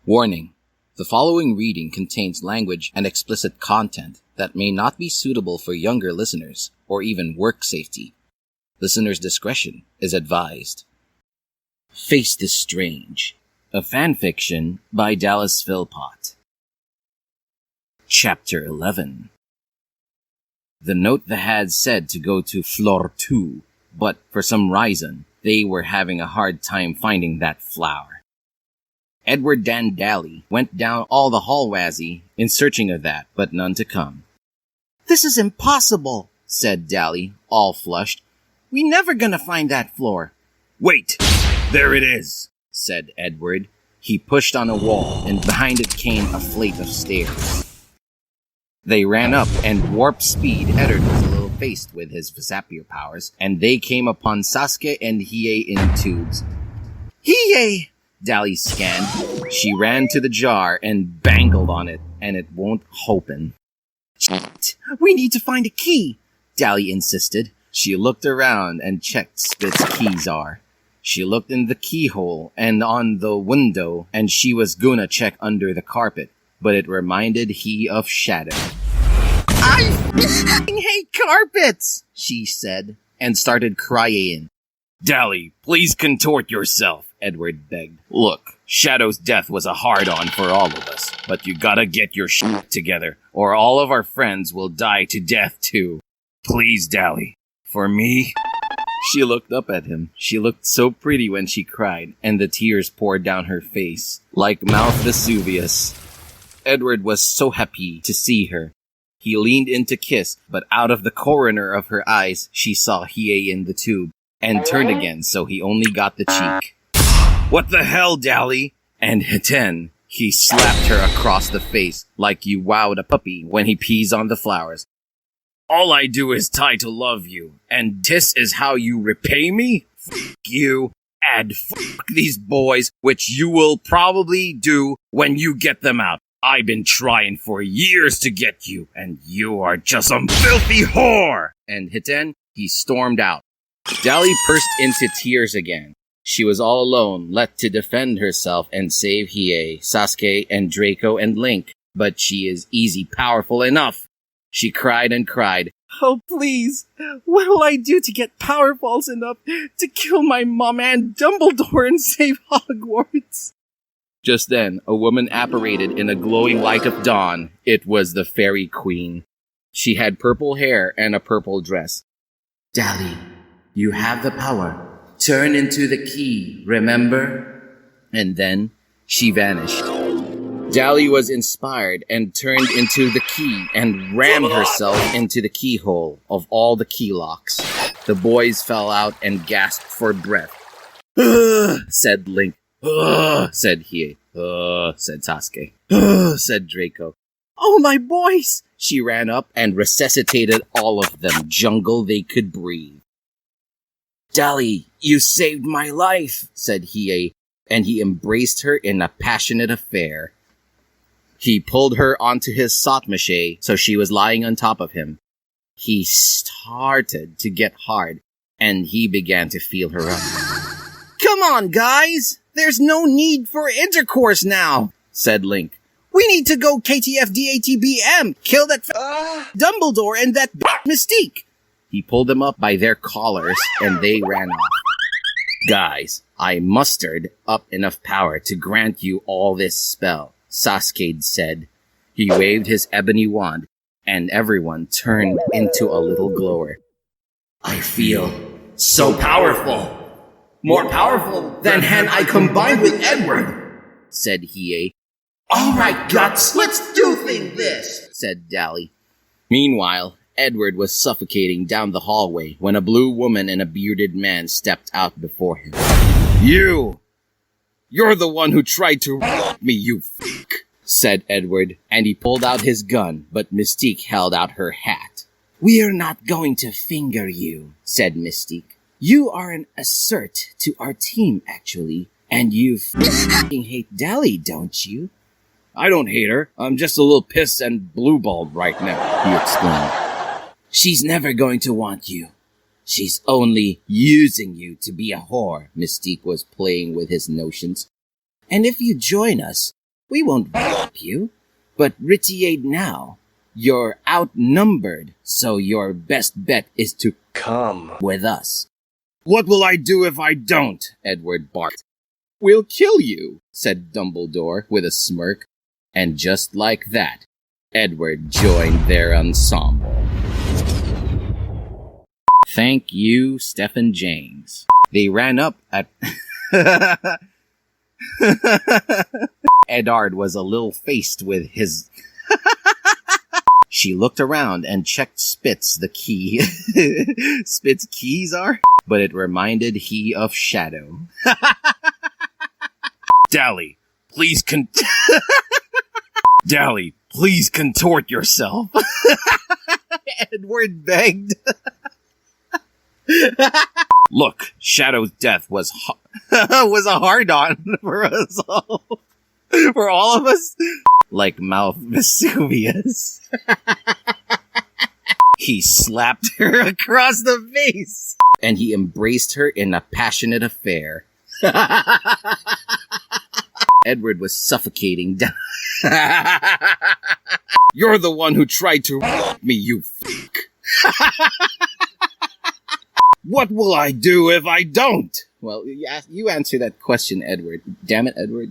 Warning: the following reading contains language and explicit content that may not be suitable for younger listeners or even work safety. Listener's discretion is advised. Face the Strange, a fanfiction by Dallas Philpott. Chapter 11. The note had said to go to floor 2, but for some reason, they were having a hard time finding that flower. Edward Dan Daly went down all the hallways in searching of that, but none to come. "This is impossible," said Daly, all flushed. "We never gonna find that floor." "Wait! There it is!" said Edward. He pushed on a wall, and behind it came a flight of stairs. They ran up, and warp speed Edward was a little faced with his Zapier powers, and they came upon Sasuke and Hiei in tubes. "Hiei!" Daly scanned. She ran to the jar and bangled on it, and it won't open. "Shit! We need to find a key!" Daly insisted. She looked around and checked Spit's keys are. She looked in the keyhole and on the window, and she was gonna check under the carpet, but it reminded he of Shadow. "I hate carpets!" she said, and started crying. "Daly, please contort yourself," Edward begged. "Look, Shadow's death was a hard-on for all of us, but you gotta get your shit together, or all of our friends will die to death too. Please, Daly. For me?" She looked up at him. She looked so pretty when she cried, and the tears poured down her face, like Mount Vesuvius. Edward was so happy to see her. He leaned in to kiss, but out of the corner of her eyes, she saw Hiei in the tube, and turned again, so he only got the cheek. "What the hell, Daly?" And then he slapped her across the face like you wowed a puppy when he pees on the flowers. "All I do is try to love you, and this is how you repay me? F*** you, and f*** these boys, which you will probably do when you get them out. I've been trying for years to get you, and you are just some filthy whore!" And then he stormed out. Daly burst into tears again. She was all alone, left to defend herself and save Hiei, Sasuke, and Draco and Link. But she is easy powerful enough. She cried and cried. "Oh, please, what will I do to get powerfuls enough to kill my mom and Dumbledore and save Hogwarts?" Just then, a woman apparated in a glowing light of dawn. It was the Fairy Queen. She had purple hair and a purple dress. "Daly, you have the power. Turn into the key, remember?" And then she vanished. Daly was inspired and turned into the key and rammed herself into the keyhole of all the key locks. The boys fell out and gasped for breath. "Ugh," said Link. "Ugh," said Hiei. "Ugh," said Sasuke. "Ugh," said Draco. "Oh, my boys!" She ran up and resuscitated all of them, jungle they could breathe. "Daly, you saved my life," said Hiei, and he embraced her in a passionate affair. He pulled her onto his sotmache, so she was lying on top of him. He started to get hard, and he began to feel her up. "Come on, guys! There's no need for intercourse now," said Link. "We need to go KTFDATBM, kill that Dumbledore and that Mystique." He pulled them up by their collars, and they ran off. "Guys, I mustered up enough power to grant you all this spell," Sasuke said. He waved his ebony wand, and everyone turned into a little glower. "I feel so powerful. More powerful than had I combined with Edward," said Hiei. "All right, Guts, let's do this," said Daly. Meanwhile, Edward was suffocating down the hallway when a blue woman and a bearded man stepped out before him. You're the one who tried to rob me, you f***, said Edward, and he pulled out his gun, but Mystique held out her hat. "We're not going to finger you," said Mystique. "You are an assert to our team, actually, and you f***ing hate Daly, don't you?" "I don't hate her. I'm just a little pissed and blue-balled right now," he exclaimed. "She's never going to want you. She's only using you to be a whore," Mystique was playing with his notions. "And if you join us, We won't help you, but retaliate now. You're outnumbered, so your best bet is to come with us. What will I do if I don't? Edward barked. We'll kill you, said Dumbledore with a smirk. And just like that, Edward joined their ensemble. Thank you, Stephen James. They ran up at... Edard was a little faced with his... She looked around and checked Spit's key. Spit's keys are? But it reminded he of Shadow. Dally, please Dally, please contort yourself. Edward begged. Look, Shadow's death was a hard-on for us all. For all of us. Like Mouth Vesuvius. He slapped her across the face. And he embraced her in a passionate affair. Edward was suffocating down. You're the one who tried to rape me, you freak. What will I do if I don't? Well, you answer that question, Edward. Damn it, Edward.